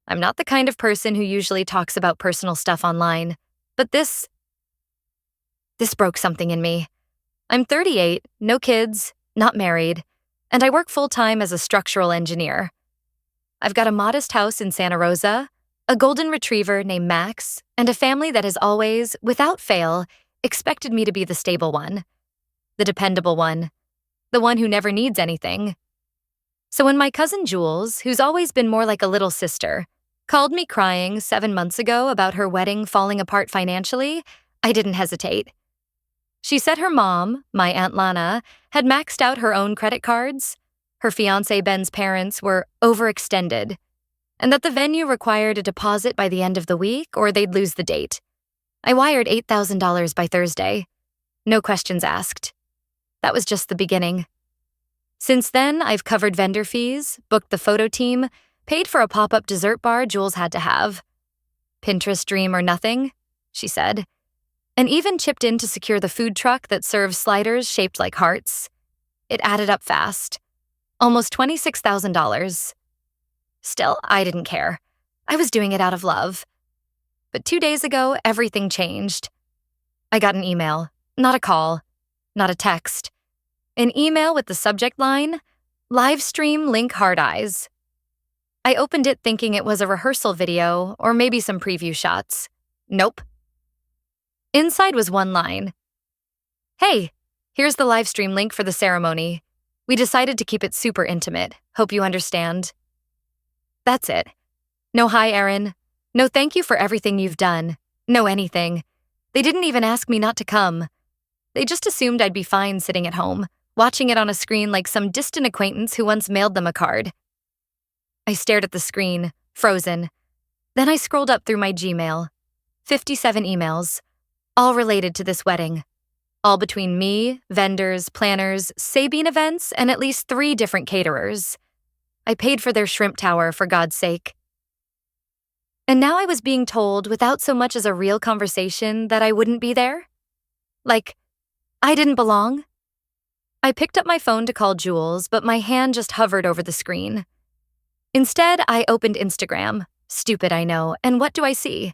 I'm not the kind of person who usually talks about personal stuff online, but this broke something in me. I'm 38, no kids, not married, and I work full-time as a structural engineer. I've got a modest house in Santa Rosa, a golden retriever named Max, and a family that has always, without fail, expected me to be the stable one, the dependable one, the one who never needs anything. So when my cousin Jules, who's always been more like a little sister, called me crying 7 months ago about her wedding falling apart financially, I didn't hesitate. She said her mom, my Aunt Lana, had maxed out her own credit cards, her fiancé Ben's parents were overextended, and that the venue required a deposit by the end of the week or they'd lose the date. I wired $8,000 by Thursday. No questions asked. That was just the beginning. Since then, I've covered vendor fees, booked the photo team, paid for a pop-up dessert bar Jules had to have. Pinterest dream or nothing, she said, and even chipped in to secure the food truck that serves sliders shaped like hearts. It added up fast. Almost $26,000. Still, I didn't care. I was doing it out of love. But 2 days ago, everything changed. I got an email, not a call, not a text. An email with the subject line, "Livestream link hard eyes." I opened it thinking it was a rehearsal video or maybe some preview shots. Nope. Inside was one line. "Hey, here's the livestream link for the ceremony. We decided to keep it super intimate. Hope you understand." That's it. No hi, Erin. No thank you for everything you've done. No anything. They didn't even ask me not to come. They just assumed I'd be fine sitting at home, watching it on a screen like some distant acquaintance who once mailed them a card. I stared at the screen, frozen. Then I scrolled up through my Gmail. 57 emails, all related to this wedding. All between me, vendors, planners, Sabine events, and at least 3 different caterers. I paid for their shrimp tower, for God's sake. And now I was being told, without so much as a real conversation, that I wouldn't be there? Like, I didn't belong? I picked up my phone to call Jules, but my hand just hovered over the screen. Instead, I opened Instagram. Stupid, I know, and what do I see?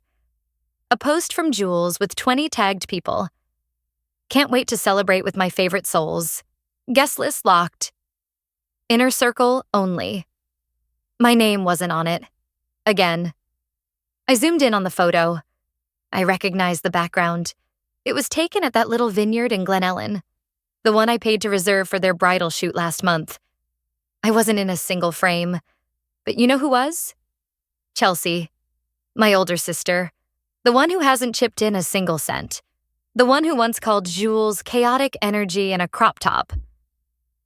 A post from Jules with 20 tagged people. Can't wait to celebrate with my favorite souls. Guest list locked. Inner circle only. My name wasn't on it. Again. I zoomed in on the photo. I recognized the background. It was taken at that little vineyard in Glen Ellen, the one I paid to reserve for their bridal shoot last month. I wasn't in a single frame, but you know who was? Chelsea, my older sister, the one who hasn't chipped in a single cent, the one who once called Jules chaotic energy in a crop top.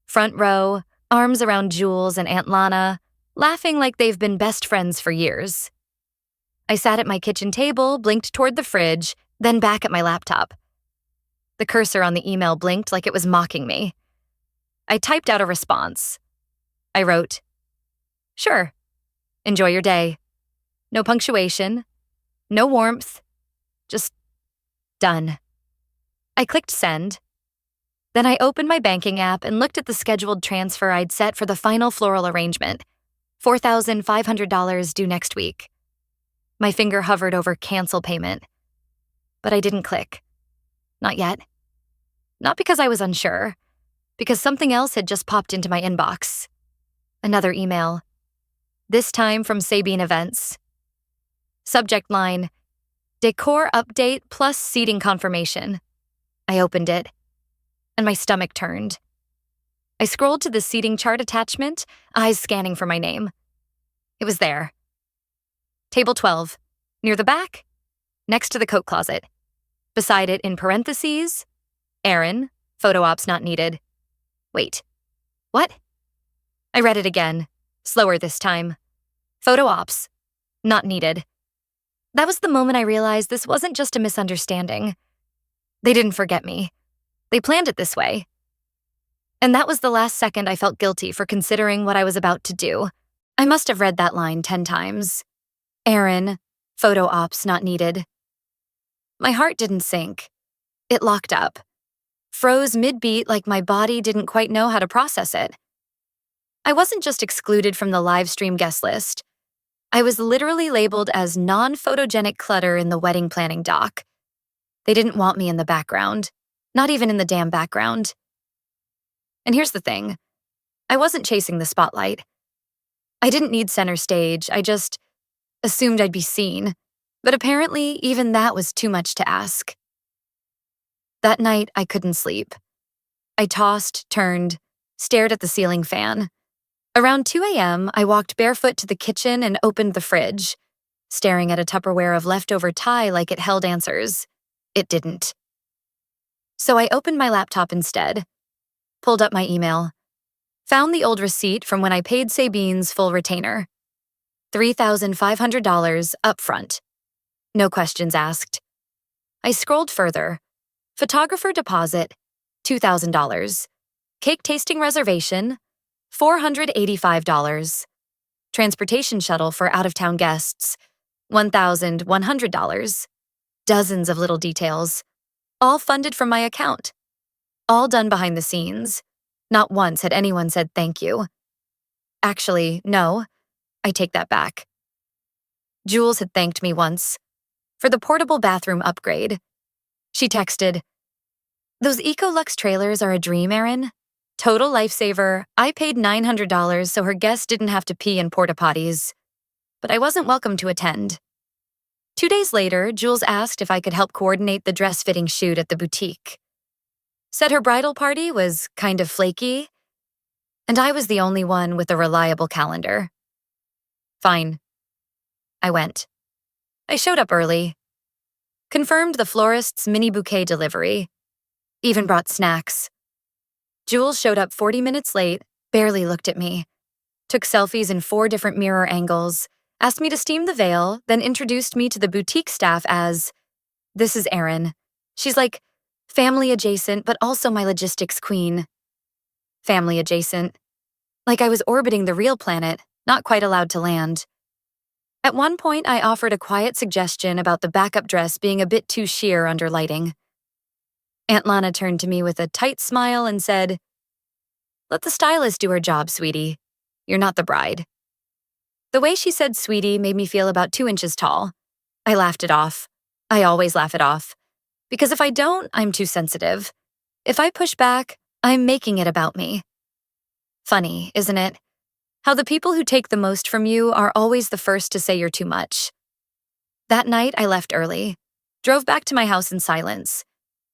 Front row, arms around Jules and Aunt Lana, laughing like they've been best friends for years. I sat at my kitchen table, blinked toward the fridge, then back at my laptop. The cursor on the email blinked like it was mocking me. I typed out a response. I wrote, "Sure. Enjoy your day." No punctuation, no warmth, just done. I clicked send. Then I opened my banking app and looked at the scheduled transfer I'd set for the final floral arrangement, $4,500 due next week. My finger hovered over cancel payment. But I didn't click. Not yet. Not because I was unsure, because something else had just popped into my inbox. Another email. This time from Sabine Events. Subject line, decor update plus seating confirmation. I opened it, and my stomach turned. I scrolled to the seating chart attachment, eyes scanning for my name. It was there. Table 12, near the back, next to the coat closet. Beside it, in parentheses, Erin, photo ops not needed. Wait, what? I read it again, slower this time. Photo ops, not needed. That was the moment I realized this wasn't just a misunderstanding. They didn't forget me. They planned it this way. And that was the last second I felt guilty for considering what I was about to do. I must have read that line 10 times. Erin, photo ops not needed. My heart didn't sink. It locked up. Froze mid-beat like my body didn't quite know how to process it. I wasn't just excluded from the live stream guest list. I was literally labeled as non-photogenic clutter in the wedding planning doc. They didn't want me in the background, not even in the damn background. And here's the thing. I wasn't chasing the spotlight. I didn't need center stage, I just assumed I'd be seen. But apparently, even that was too much to ask. That night, I couldn't sleep. I tossed, turned, stared at the ceiling fan. Around 2 a.m., I walked barefoot to the kitchen and opened the fridge, staring at a Tupperware of leftover Thai like it held answers. It didn't. So I opened my laptop instead, pulled up my email, found the old receipt from when I paid Sabine's full retainer. $3,500 upfront. No questions asked. I scrolled further. Photographer deposit, $2,000. Cake tasting reservation, $485. Transportation shuttle for out-of-town guests, $1,100. Dozens of little details, all funded from my account. All done behind the scenes. Not once had anyone said thank you. Actually, no, I take that back. Jules had thanked me once for the portable bathroom upgrade. She texted, "Those Ecolux trailers are a dream, Erin. Total lifesaver. I paid $900 so her guests didn't have to pee in porta potties. But I wasn't welcome to attend." 2 days later, Jules asked if I could help coordinate the dress-fitting shoot at the boutique. Said her bridal party was kind of flaky, and I was the only one with a reliable calendar. Fine. I went. I showed up early. Confirmed the florist's mini bouquet delivery. Even brought snacks. Jules showed up 40 minutes late, barely looked at me. Took selfies in 4 different mirror angles, asked me to steam the veil, then introduced me to the boutique staff as, "This is Erin. She's like family adjacent, but also my logistics queen." Family adjacent. Like I was orbiting the real planet, not quite allowed to land. At one point, I offered a quiet suggestion about the backup dress being a bit too sheer under lighting. Aunt Lana turned to me with a tight smile and said, "Let the stylist do her job, sweetie. You're not the bride." The way she said sweetie made me feel about 2 inches tall. I laughed it off. I always laugh it off. Because if I don't, I'm too sensitive. If I push back, I'm making it about me. Funny, isn't it? How the people who take the most from you are always the first to say you're too much. That night, I left early. Drove back to my house in silence.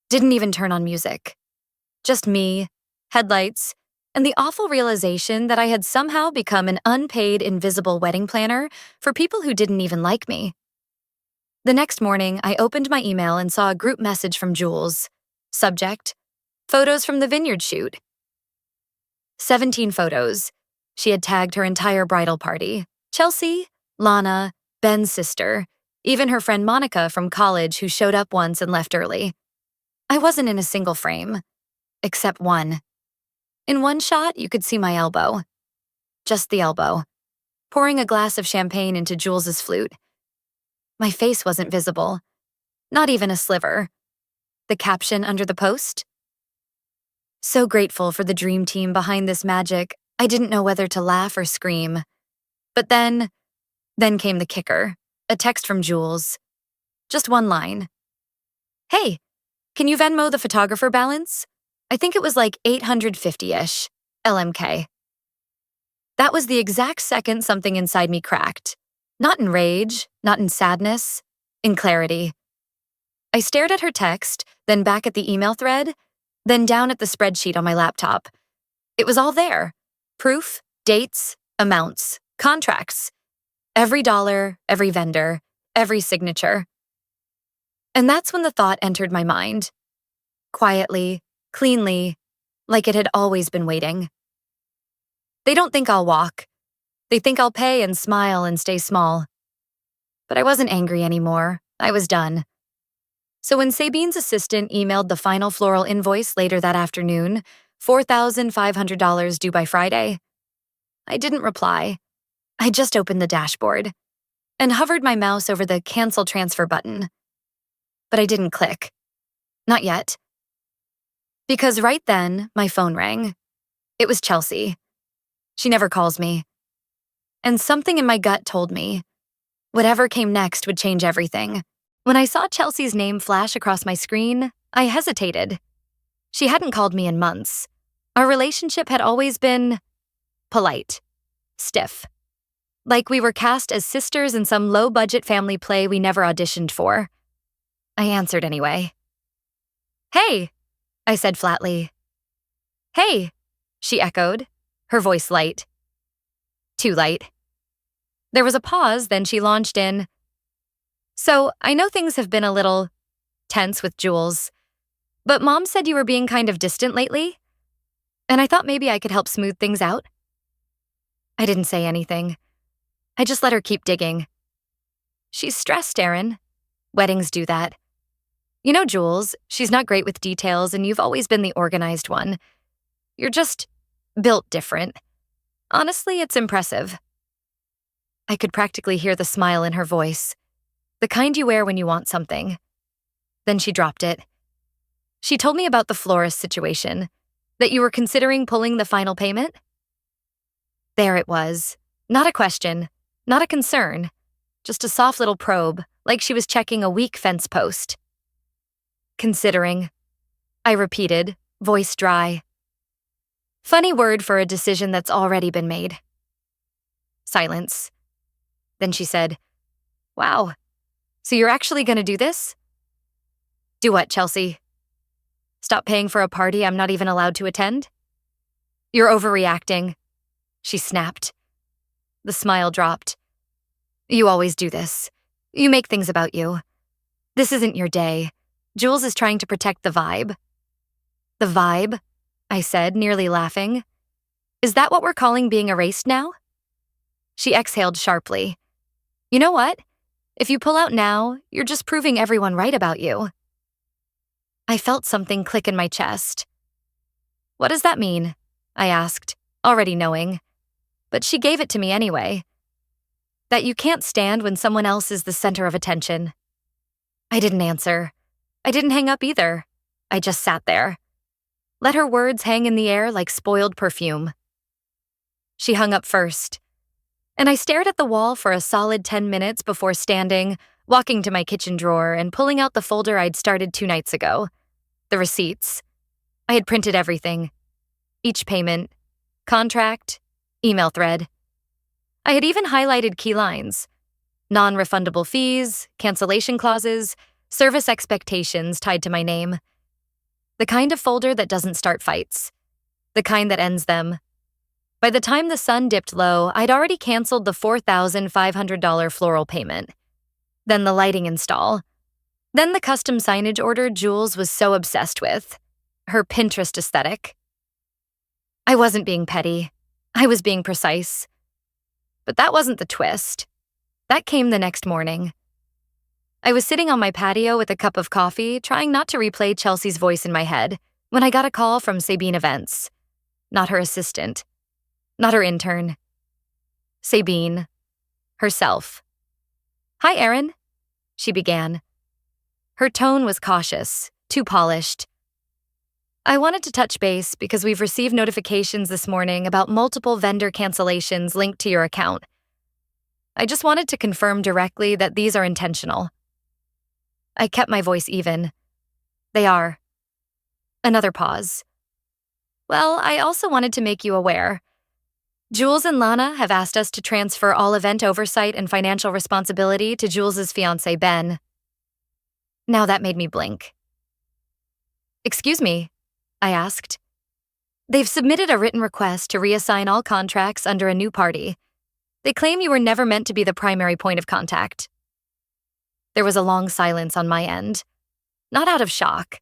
Didn't even turn on music. Just me, headlights, and the awful realization that I had somehow become an unpaid, invisible wedding planner for people who didn't even like me. The next morning, I opened my email and saw a group message from Jules. Subject, photos from the vineyard shoot. 17 photos. She had tagged her entire bridal party. Chelsea, Lana, Ben's sister, even her friend Monica from college who showed up once and left early. I wasn't in a single frame, except one. In one shot, you could see my elbow. Just the elbow. Pouring a glass of champagne into Jules's flute. My face wasn't visible. Not even a sliver. The caption under the post? So grateful for the dream team behind this magic, I didn't know whether to laugh or scream. But then came the kicker, a text from Jules. Just one line. "Hey, can you Venmo the photographer balance? I think it was like 850-ish, LMK. That was the exact second something inside me cracked. Not in rage, not in sadness, in clarity. I stared at her text, then back at the email thread, then down at the spreadsheet on my laptop. It was all there. Proof, dates, amounts, contracts. Every dollar, every vendor, every signature. And that's when the thought entered my mind. Quietly, cleanly, like it had always been waiting. They don't think I'll walk. They think I'll pay and smile and stay small. But I wasn't angry anymore. I was done. So when Sabine's assistant emailed the final floral invoice later that afternoon, $4,500 due by Friday, I didn't reply. I just opened the dashboard and hovered my mouse over the cancel transfer button. But I didn't click. Not yet. Because right then, my phone rang. It was Chelsea. She never calls me. And something in my gut told me, Whatever came next would change everything. When I saw Chelsea's name flash across my screen, I hesitated. She hadn't called me in months. Our relationship had always been polite, stiff. Like we were cast as sisters in some low-budget family play we never auditioned for. I answered anyway. "Hey," I said flatly. "Hey," she echoed, her voice light. Too light. There was a pause, then she launched in, "So, I know things have been a little tense with Jules, but Mom said you were being kind of distant lately, and I thought maybe I could help smooth things out." I didn't say anything. I just let her keep digging. "She's stressed, Erin. Weddings do that. You know Jules, she's not great with details and you've always been the organized one. You're just built different. Honestly, it's impressive." I could practically hear the smile in her voice, the kind you wear when you want something. Then she dropped it. She told me about the florist situation, that you were considering pulling the final payment. There it was. Not a question, not a concern, just a soft little probe, like she was checking a weak fence post. "Considering," I repeated, voice dry. Funny word for a decision that's already been made. Silence. Then she said, "Wow, so you're actually gonna do this?" "Do what, Chelsea? Stop paying for a party I'm not even allowed to attend?" "You're overreacting," she snapped. The smile dropped. "You always do this. You make things about you. This isn't your day. Jules is trying to protect the vibe." "The vibe?" I said, nearly laughing. "Is that what we're calling being erased now?" She exhaled sharply. "You know what? If you pull out now, you're just proving everyone right about you." I felt something click in my chest. "What does that mean?" I asked, already knowing. But she gave it to me anyway. "That you can't stand when someone else is the center of attention." I didn't answer. I didn't hang up either. I just sat there. Let her words hang in the air like spoiled perfume. She hung up first, and I stared at the wall for a solid 10 minutes before standing, walking to my kitchen drawer and pulling out the folder I'd started 2 nights ago. The receipts. I had printed everything. Each payment, contract, email thread. I had even highlighted key lines. Non-refundable fees, cancellation clauses, service expectations tied to my name. The kind of folder that doesn't start fights. The kind that ends them. By the time the sun dipped low, I'd already canceled the $4,500 floral payment. Then the lighting install. Then the custom signage order Jules was so obsessed with. Her Pinterest aesthetic. I wasn't being petty. I was being precise. But that wasn't the twist. That came the next morning. I was sitting on my patio with a cup of coffee, trying not to replay Chelsea's voice in my head, when I got a call from Sabine Events. Not her assistant. Not her intern. Sabine. Herself. "Hi, Erin," she began. Her tone was cautious, too polished. "I wanted to touch base because we've received notifications this morning about multiple vendor cancellations linked to your account. I just wanted to confirm directly that these are intentional." I kept my voice even. "They are." Another pause. "Well, I also wanted to make you aware. Jules and Lana have asked us to transfer all event oversight and financial responsibility to Jules's fiancé, Ben." Now that made me blink. "Excuse me?" I asked. "They've submitted a written request to reassign all contracts under a new party. They claim you were never meant to be the primary point of contact." There was a long silence on my end. Not out of shock,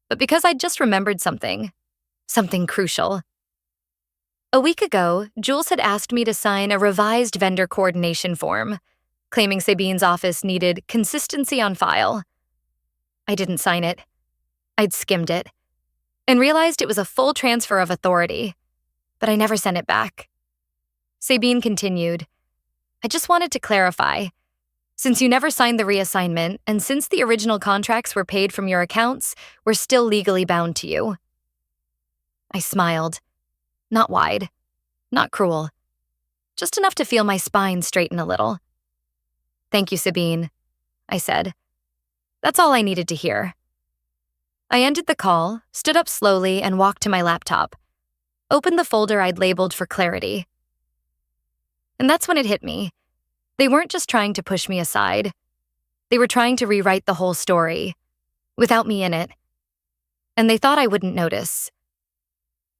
but because I'd just remembered something. Something crucial. A week ago, Jules had asked me to sign a revised vendor coordination form, claiming Sabine's office needed consistency on file. I didn't sign it. I'd skimmed it, and realized it was a full transfer of authority, but I never sent it back. Sabine continued, "I just wanted to clarify. Since you never signed the reassignment, and since the original contracts were paid from your accounts, we're still legally bound to you." I smiled. Not wide. Not cruel. Just enough to feel my spine straighten a little. Thank you, Sabine, I said. That's all I needed to hear. I ended the call, stood up slowly, and walked to my laptop. Opened the folder I'd labeled for clarity. And that's when it hit me. They weren't just trying to push me aside. They were trying to rewrite the whole story, without me in it. And they thought I wouldn't notice.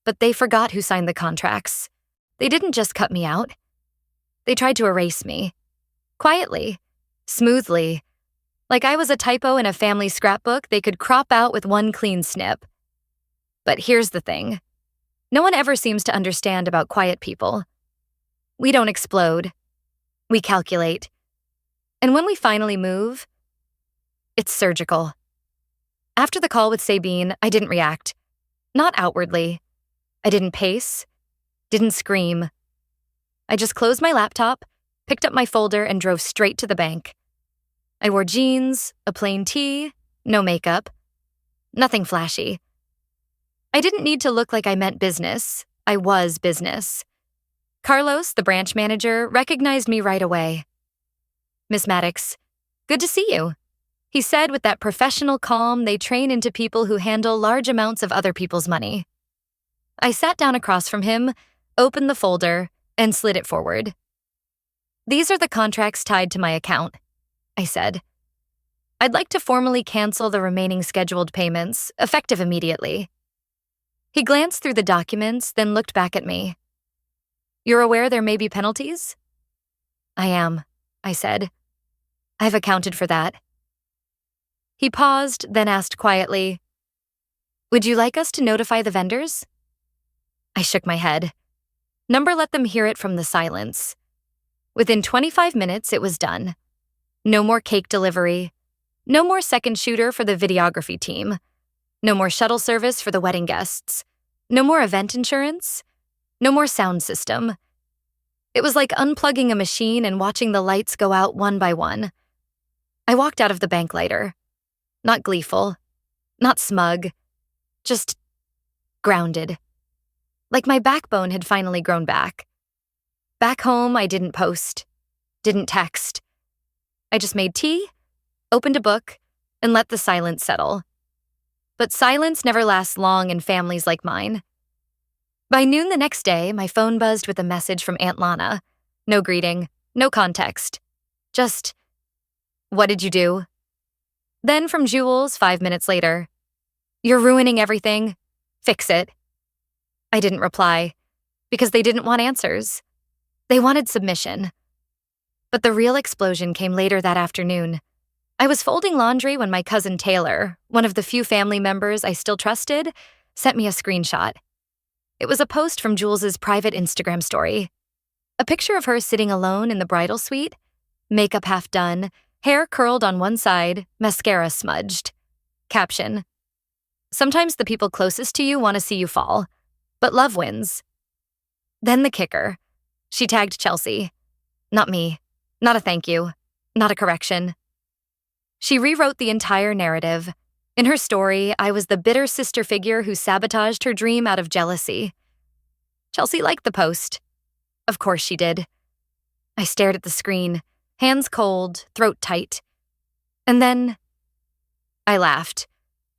But they forgot who signed the contracts. They didn't just cut me out. They tried to erase me. Quietly, smoothly, like I was a typo in a family scrapbook they could crop out with one clean snip. But here's the thing. No one ever seems to understand about quiet people. We don't explode. We calculate. And when we finally move, it's surgical. After the call with Sabine, I didn't react. Not outwardly. I didn't pace. Didn't scream. I just closed my laptop, picked up my folder, and drove straight to the bank. I wore jeans, a plain tee, no makeup. Nothing flashy. I didn't need to look like I meant business. I was business. Carlos, the branch manager, recognized me right away. "Miss Maddox, good to see you," he said with that professional calm they train into people who handle large amounts of other people's money. I sat down across from him, opened the folder, and slid it forward. "These are the contracts tied to my account," I said. "I'd like to formally cancel the remaining scheduled payments, effective immediately." He glanced through the documents, then looked back at me. "You're aware there may be penalties?" "I am," I said. "I've accounted for that." He paused, then asked quietly, "Would you like us to notify the vendors?" I shook my head. Number let them hear it from the silence. Within 25 minutes, it was done. No more cake delivery. No more second shooter for the videography team. No more shuttle service for the wedding guests. No more event insurance. No more sound system. It was like unplugging a machine and watching the lights go out one by one. I walked out of the bank later. Not gleeful. Not smug. Just grounded. Like my backbone had finally grown back. Back home, I didn't post. Didn't text. I just made tea, opened a book, and let the silence settle. But silence never lasts long in families like mine. By noon the next day, my phone buzzed with a message from Aunt Lana. No greeting, no context. Just, "What did you do?" Then from Jules 5 minutes later, "You're ruining everything. Fix it." I didn't reply, because they didn't want answers. They wanted submission. But the real explosion came later that afternoon. I was folding laundry when my cousin Taylor, one of the few family members I still trusted, sent me a screenshot. It was a post from Jules's private Instagram story. A picture of her sitting alone in the bridal suite, makeup half done, hair curled on one side, mascara smudged. Caption: "Sometimes the people closest to you want to see you fall, but love wins." Then the kicker. She tagged Chelsea. Not me. Not a thank you. Not a correction. She rewrote the entire narrative. In her story, I was the bitter sister figure who sabotaged her dream out of jealousy. Chelsea liked the post. Of course she did. I stared at the screen, hands cold, throat tight. And then I laughed.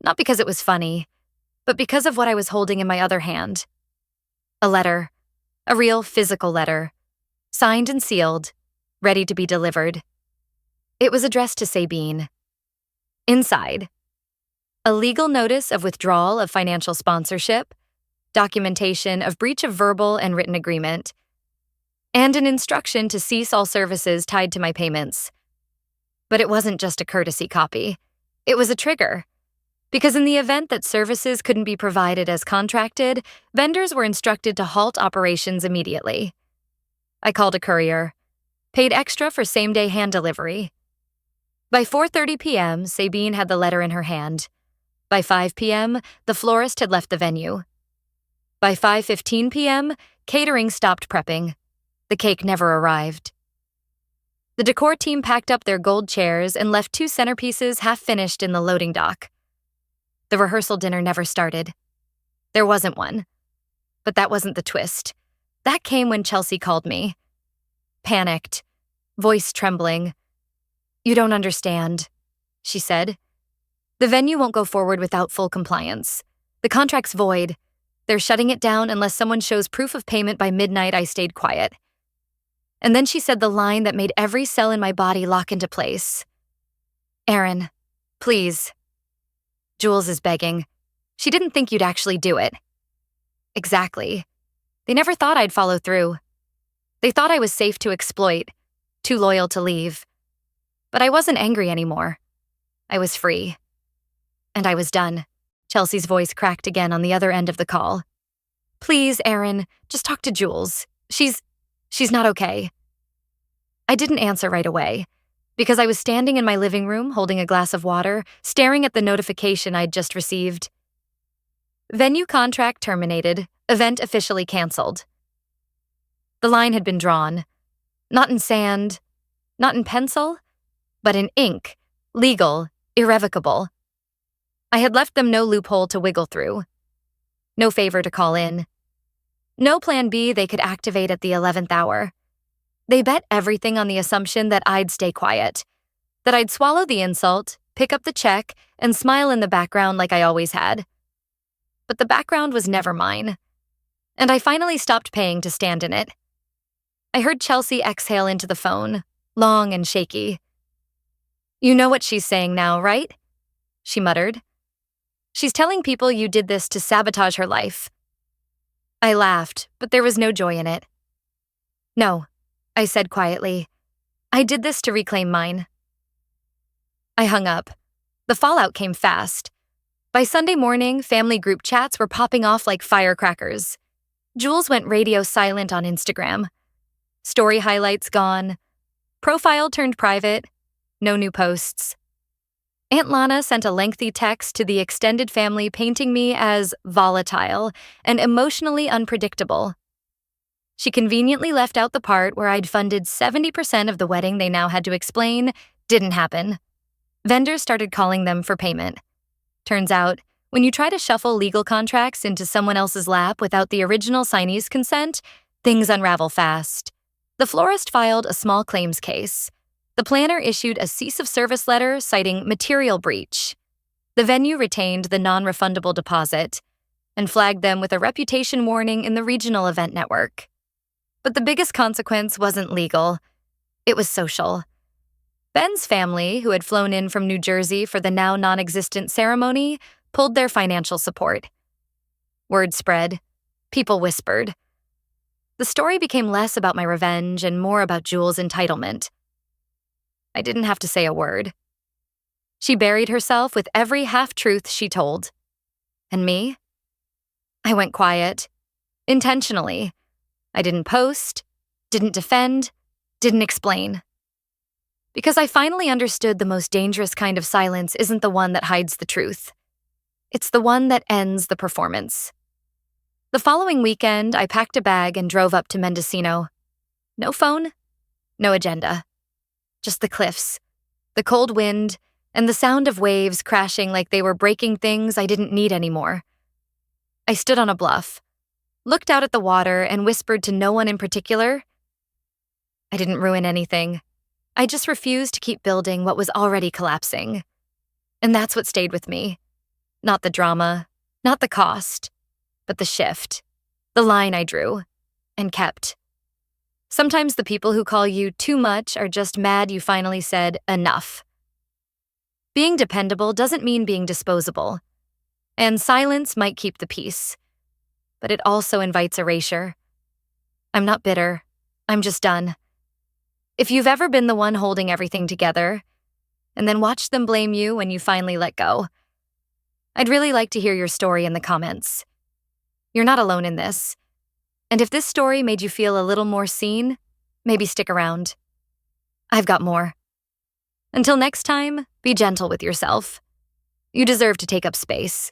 Not because it was funny, but because of what I was holding in my other hand. A letter. A real physical letter. Signed and sealed, ready to be delivered. It was addressed to Sabine. Inside, a legal notice of withdrawal of financial sponsorship, documentation of breach of verbal and written agreement, and an instruction to cease all services tied to my payments. But it wasn't just a courtesy copy. It was a trigger. Because in the event that services couldn't be provided as contracted, vendors were instructed to halt operations immediately. I called a courier, paid extra for same-day hand delivery. By 4:30 p.m., Sabine had the letter in her hand. By 5 p.m., the florist had left the venue. By 5:15 p.m., catering stopped prepping. The cake never arrived. The decor team packed up their gold chairs and left 2 centerpieces half-finished in the loading dock. The rehearsal dinner never started. There wasn't one. But that wasn't the twist. That came when Chelsea called me. Panicked, voice trembling, You don't understand, she said. The venue won't go forward without full compliance. The contract's void. They're shutting it down unless someone shows proof of payment by midnight. I stayed quiet. And then she said the line that made every cell in my body lock into place. Aaron, please. Jules is begging. She didn't think you'd actually do it. Exactly. They never thought I'd follow through. They thought I was safe to exploit, too loyal to leave. But I wasn't angry anymore. I was free. And I was done. Chelsea's voice cracked again on the other end of the call. Please, Aaron, just talk to Jules. She's not okay. I didn't answer right away, because I was standing in my living room holding a glass of water, staring at the notification I'd just received. Venue contract terminated, event officially canceled. The line had been drawn. Not in sand, not in pencil, but in ink, legal, irrevocable. I had left them no loophole to wiggle through. No favor to call in. No plan B they could activate at the 11th hour. They bet everything on the assumption that I'd stay quiet, that I'd swallow the insult, pick up the check, and smile in the background like I always had. But the background was never mine, and I finally stopped paying to stand in it. I heard Chelsea exhale into the phone, long and shaky. You know what she's saying now, right? She muttered. She's telling people you did this to sabotage her life. I laughed, but there was no joy in it. No, I said quietly. I did this to reclaim mine. I hung up. The fallout came fast. By Sunday morning, family group chats were popping off like firecrackers. Jules went radio silent on Instagram. Story highlights gone. Profile turned private. No new posts. Aunt Lana sent a lengthy text to the extended family painting me as volatile and emotionally unpredictable. She conveniently left out the part where I'd funded 70% of the wedding they now had to explain didn't happen. Vendors started calling them for payment. Turns out, when you try to shuffle legal contracts into someone else's lap without the original signee's consent, things unravel fast. The florist filed a small claims case. The planner issued a cease-of-service letter citing material breach. The venue retained the non-refundable deposit and flagged them with a reputation warning in the regional event network. But the biggest consequence wasn't legal. It was social. Ben's family, who had flown in from New Jersey for the now non-existent ceremony, pulled their financial support. Word spread. People whispered. The story became less about my revenge and more about Jules' entitlement. I didn't have to say a word. She buried herself with every half-truth she told. And me? I went quiet. Intentionally. I didn't post, didn't defend, didn't explain. Because I finally understood the most dangerous kind of silence isn't the one that hides the truth. It's the one that ends the performance. The following weekend, I packed a bag and drove up to Mendocino. No phone, no agenda. Just the cliffs, the cold wind, and the sound of waves crashing like they were breaking things I didn't need anymore. I stood on a bluff, looked out at the water, and whispered to no one in particular. I didn't ruin anything. I just refused to keep building what was already collapsing. And that's what stayed with me. Not the drama, not the cost, but the shift, the line I drew, and kept. Sometimes the people who call you too much are just mad you finally said enough. Being dependable doesn't mean being disposable. And silence might keep the peace. But it also invites erasure. I'm not bitter. I'm just done. If you've ever been the one holding everything together, and then watched them blame you when you finally let go, I'd really like to hear your story in the comments. You're not alone in this. And if this story made you feel a little more seen, maybe stick around. I've got more. Until next time, be gentle with yourself. You deserve to take up space.